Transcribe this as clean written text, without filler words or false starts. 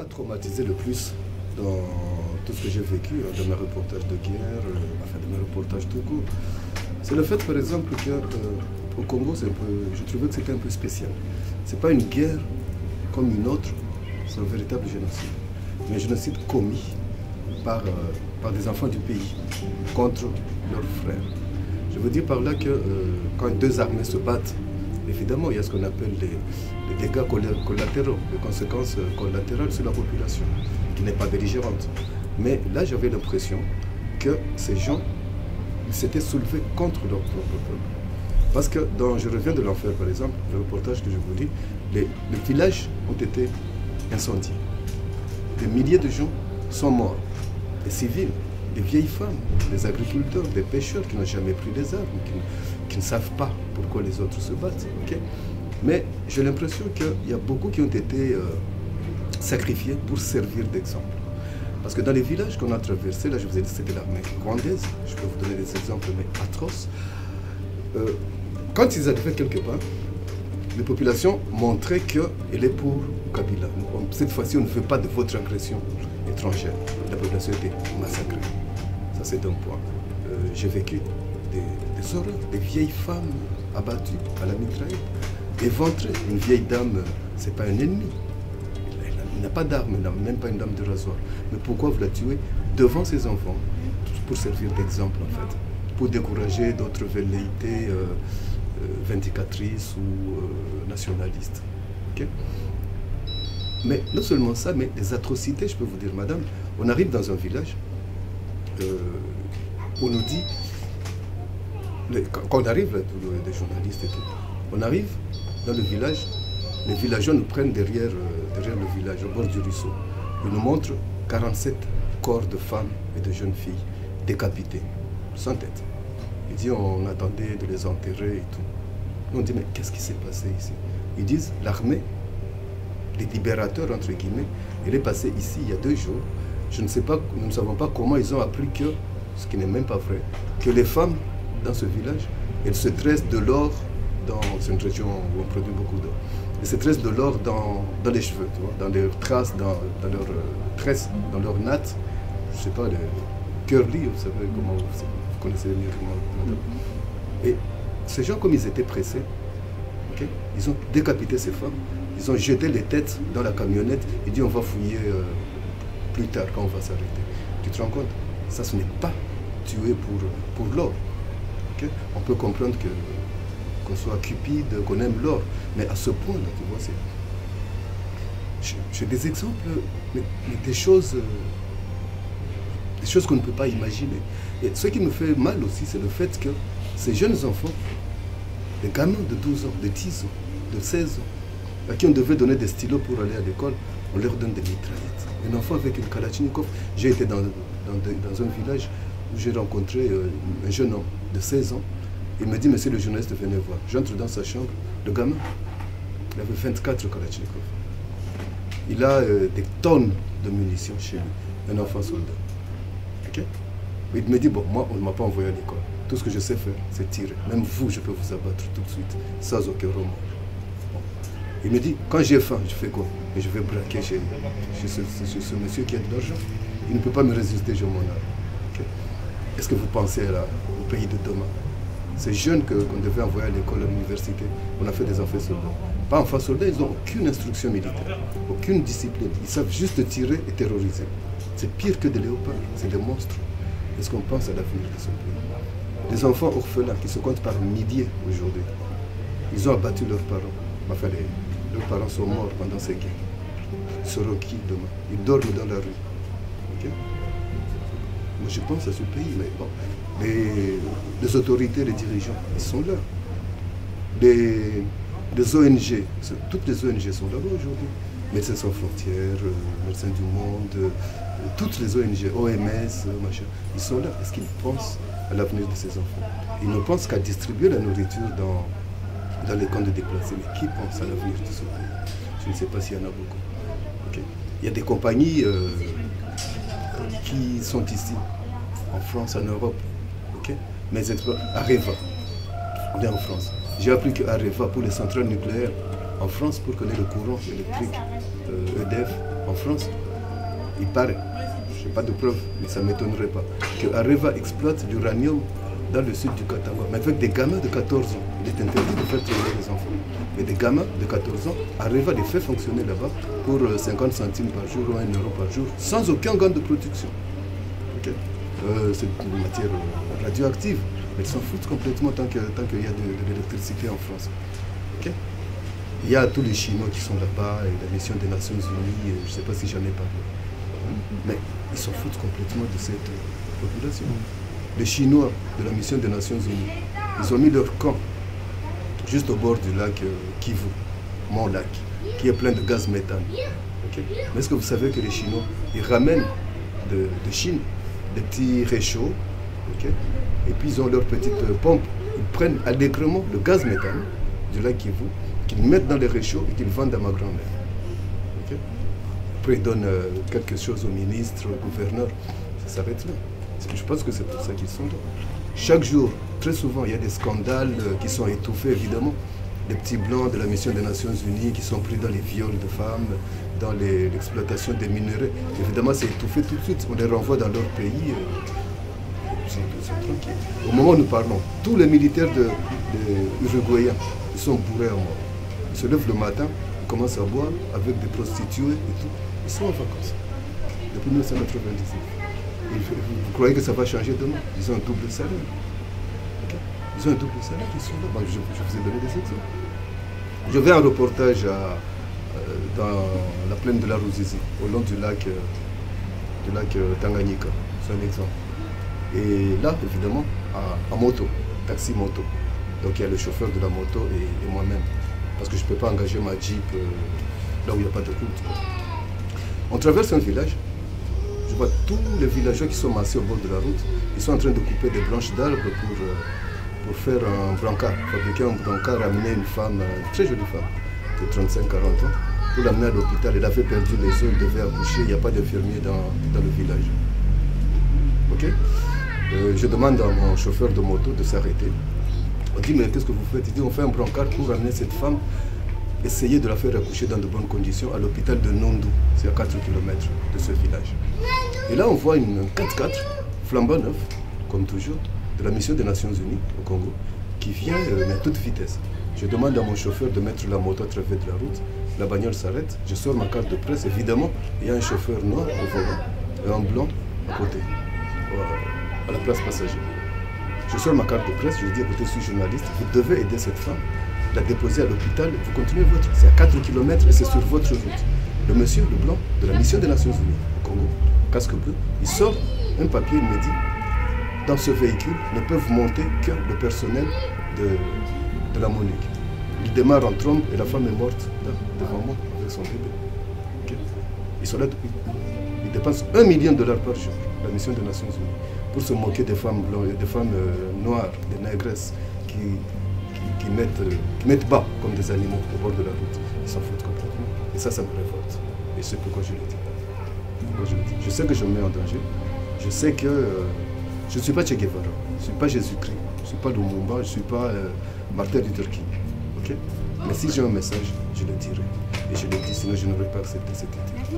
traumatisé le plus dans tout ce que j'ai vécu, dans mes reportages de guerre, enfin de mes reportages tout court, c'est le fait, par exemple, qu'au Congo, je trouvais que c'était un peu spécial. C'est pas une guerre comme une autre, c'est un véritable génocide. Mais un génocide commis par des enfants du pays contre leurs frères. Je veux dire par là que quand deux armées se battent, évidemment, il y a ce qu'on appelle les dégâts collatéraux, les conséquences collatérales sur la population, qui n'est pas belligérante. Mais là, j'avais l'impression que ces gens s'étaient soulevés contre leur propre peuple. Parce que dans Je reviens de l'enfer, par exemple, le reportage que je vous lis, les villages ont été incendiés. Des milliers de gens sont morts, des civils, des vieilles femmes, des agriculteurs, des pêcheurs qui n'ont jamais pris des armes, qui ne savent pas pourquoi les autres se battent. Okay? Mais j'ai l'impression qu'il y a beaucoup qui ont été sacrifiés pour servir d'exemple. Parce que dans les villages qu'on a traversés, là je vous ai dit c'était l'armée rwandaise, je peux vous donner des exemples mais atroces. Quand ils arrivaient quelque part, les populations montraient qu'elle est pour Kabila. Cette fois-ci, on ne veut pas de votre agression étrangère. La population était massacrée. Ça, c'est un point. J'ai vécu des horreurs, des vieilles femmes abattues à la mitraillette, éventrées. Une vieille dame, ce n'est pas un ennemi. Elle n'a pas d'arme, elle n'a même pas une dame de rasoir. Mais pourquoi vous la tuez devant ses enfants? Pour servir d'exemple, en fait. Pour décourager d'autres velléités vindicatrices ou nationalistes. Okay? Mais non seulement ça, mais des atrocités, je peux vous dire, madame. On arrive dans un village, on nous dit, quand on arrive, là, des journalistes et tout, on arrive dans le village, les villageois nous prennent derrière le village, au bord du ruisseau. Ils nous montrent 47 corps de femmes et de jeunes filles décapitées, sans tête. Ils disent on attendait de les enterrer et tout. Nous on dit mais qu'est-ce qui s'est passé ici? Ils disent l'armée, les libérateurs entre guillemets, elle est passée ici il y a 2 jours. Je ne sais pas, nous ne savons pas comment ils ont appris que, ce qui n'est même pas vrai, que les femmes dans ce village, elles se tressent de l'or dans une région où on produit beaucoup d'or. Elles se tressent de l'or dans les cheveux, tu vois, dans leurs traces, dans leurs tresses, dans leurs nattes. Je ne sais pas, les curly, vous savez comment vous connaissez mieux que moi. Et ces gens, comme ils étaient pressés, okay, ils ont décapité ces femmes, ils ont jeté les têtes dans la camionnette et dit on va fouiller plus tard quand on va s'arrêter. Tu te rends compte? Ça, ce n'est pas tuer pour l'or. Okay? On peut comprendre qu'on soit cupide, qu'on aime l'or, mais à ce point-là, tu vois, j'ai des exemples, mais des choses qu'on ne peut pas imaginer. Et ce qui me fait mal aussi, c'est le fait que ces jeunes enfants, des gamins de 12 ans, de 10 ans, de 16 ans, à qui on devait donner des stylos pour aller à l'école, on leur donne des mitraillettes. Un enfant avec une Kalachnikov. J'ai été dans un village où j'ai rencontré un jeune homme de 16 ans. Il me dit, monsieur le journaliste, venez voir. J'entre dans sa chambre. Le gamin, il avait 24 Kalachnikov. Il a des tonnes de munitions chez lui. Un enfant soldat. Okay? Il me dit, bon, moi, on ne m'a pas envoyé à l'école. Tout ce que je sais faire, c'est tirer. Même vous, je peux vous abattre tout de suite, sans aucun remords. Bon. Il me dit, quand j'ai faim, je fais quoi? Et je vais braquer chez ce monsieur qui a de l'argent. Il ne peut pas me résister, je m'en ai. Okay? Est-ce que vous pensez au pays de demain? Ces jeunes qu'on devait envoyer à l'école, à l'université, on a fait des enfants soldats. Pas enfants soldats, ils n'ont aucune instruction militaire, aucune discipline. Ils savent juste tirer et terroriser. C'est pire que des léopards, c'est des monstres. Est-ce qu'on pense à l'avenir de ce pays? Des enfants orphelins qui se comptent par milliers aujourd'hui. Ils ont abattu leurs parents. Enfin, leurs parents sont morts pendant ces guerres. Ils seront qui demain? Ils dorment dans la rue. Okay? Moi, je pense à ce pays, mais bon. Les autorités, les dirigeants, ils sont là. Les ONG, toutes les ONG sont là-bas aujourd'hui. Médecins sans frontières, Médecins du monde, toutes les ONG, OMS, machin, ils sont là. Est-ce qu'ils pensent à l'avenir de ces enfants? Ils ne pensent qu'à distribuer la nourriture dans les camps de déplacés. Mais qui pense à l'avenir de ce pays? Je ne sais pas s'il y en a beaucoup. Okay? Il y a des compagnies qui sont ici, en France, en Europe. Okay? Mais Areva, on est en France. J'ai appris qu'Areva, pour les centrales nucléaires, en France, pour connaître le courant électrique, EDF, en France, il paraît, je n'ai pas de preuves, mais ça ne m'étonnerait pas, que Areva exploite l'uranium dans le sud du Katanga, mais avec des gamins de 14 ans. Il est interdit de faire travailler les enfants. Mais des gamins de 14 ans, Areva les fait fonctionner là-bas pour 50 centimes par jour ou 1 euro par jour, sans aucun gant de protection. Okay. C'est une matière radioactive. Ils s'en foutent complètement tant qu'il y a de l'électricité en France. Okay. Il y a tous les Chinois qui sont là-bas, et la mission des Nations Unies, je ne sais pas si j'en ai parlé. Mais ils s'en foutent complètement de cette population. Les Chinois de la mission des Nations Unies, ils ont mis leur camp juste au bord du lac Kivu, mon lac, qui est plein de gaz méthane. Okay. Mais est-ce que vous savez que les Chinois, ils ramènent de Chine des petits réchauds, okay, et puis ils ont leur petite pompe, ils prennent allègrement le gaz méthane du lac Kivu, qu'ils mettent dans les réchauds et qu'ils vendent à ma grand-mère. Okay. Après ils donnent quelque chose au ministre, au gouverneur, ça s'arrête là. Je pense que c'est pour ça qu'ils sont là. Chaque jour, très souvent, il y a des scandales qui sont étouffés, évidemment. Les petits blancs de la mission des Nations Unies qui sont pris dans les viols de femmes, dans l'exploitation des minerais. Évidemment, c'est étouffé tout de suite. On les renvoie dans leur pays. Ils sont tranquilles. Au moment où nous parlons, tous les militaires uruguayens, ils sont bourrés à mort. Ils se lèvent le matin, ils commencent à boire avec des prostituées et tout. Ils sont en vacances. Depuis 1999. Vous croyez que ça va changer demain? Ils ont un double salaire. Okay. Ils ont un double salaire, ils sont là. Je vous ai donné des exemples. Je vais en reportage dans la plaine de la Ruzizi, au long du lac Tanganyika. C'est un exemple. Et là, évidemment, en moto, taxi moto. Donc il y a le chauffeur de la moto et moi-même. Parce que je ne peux pas engager ma Jeep là où il n'y a pas de route. On traverse un village. Je vois tous les villageois qui sont massés au bord de la route. Ils sont en train de couper des branches d'arbres pour faire un brancard, fabriquer un brancard, amener une femme, une très jolie femme, de 35-40 ans, pour l'amener à l'hôpital. Elle avait perdu les os, elle devait accoucher, il n'y a pas d'infirmier dans le village. Ok. Je demande à mon chauffeur de moto de s'arrêter. On dit, mais qu'est-ce que vous faites? Il dit, on fait un brancard pour amener cette femme, essayer de la faire accoucher dans de bonnes conditions à l'hôpital de Nondu, c'est à 4 km de ce village. Et là, on voit une 4x4, flambant neuf, comme toujours, de la mission des Nations Unies au Congo, qui vient à toute vitesse. Je demande à mon chauffeur de mettre la moto à travers de la route. La bagnole s'arrête, je sors ma carte de presse. Évidemment, il y a un chauffeur noir au volant et un blanc à côté, à la place passager. Je sors ma carte de presse, je lui dis, écoutez, je suis journaliste, vous devez aider cette femme, la déposer à l'hôpital, vous continuez votre. C'est à 4 km et c'est sur votre route. Le monsieur, le blanc, de la mission des Nations Unies au Congo, casque bleu, il sort un papier, il me dit, dans ce véhicule ne peuvent monter que le personnel de la MONUC. Il démarre en trombe et la femme est morte là, devant moi avec son bébé. Okay. Ils sont là depuis. Ils dépensent $1 million par jour, la mission des Nations Unies, pour se moquer des femmes blanches, des femmes noires, des négresses qui mettent bas comme des animaux au bord de la route. Ils s'en foutent complètement. Et ça me révolte. Et c'est pourquoi je le dis. Je sais que je me mets en danger. Je sais que je ne suis pas Che Guevara, je ne suis pas Jésus-Christ, je ne suis pas Lumumba, je ne suis pas Martin Luther King. Okay? Mais si j'ai un message, je le dirai. Et je le dis, sinon je n'aurais pas accepté cette idée.